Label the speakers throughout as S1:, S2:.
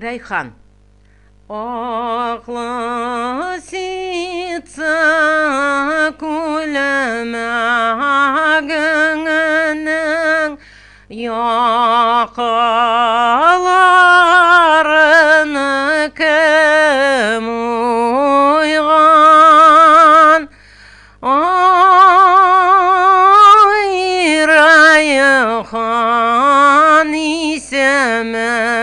S1: Reyhan. Aklı sitsa kulemağının yakalarını kim uygan ay Reyhan isemen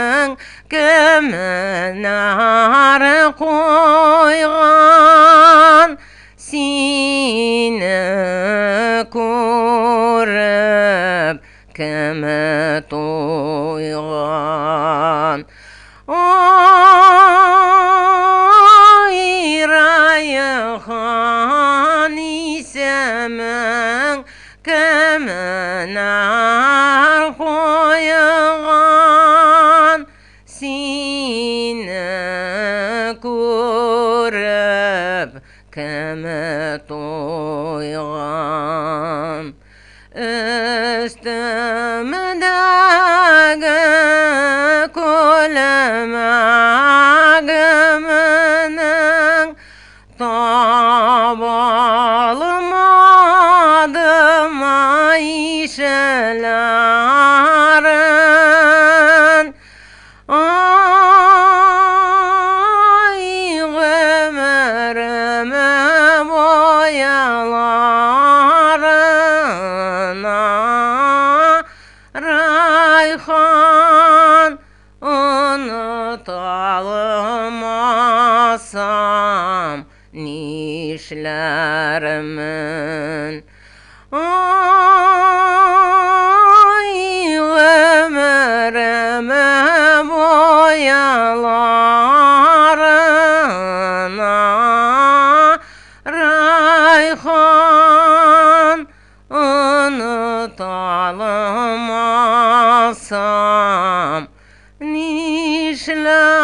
S1: kemenar koygan sine körüp keme toygan ay Reyhan isemen kemenar koygan sine körüp keme toygan üstümdeki kölemağımın tabalmadım ayşelerin ay ömrüme boyalarına Reyhan unutalmasam nişlerimin ay ömrüme boyalarına Reyhan unutalmasam nişler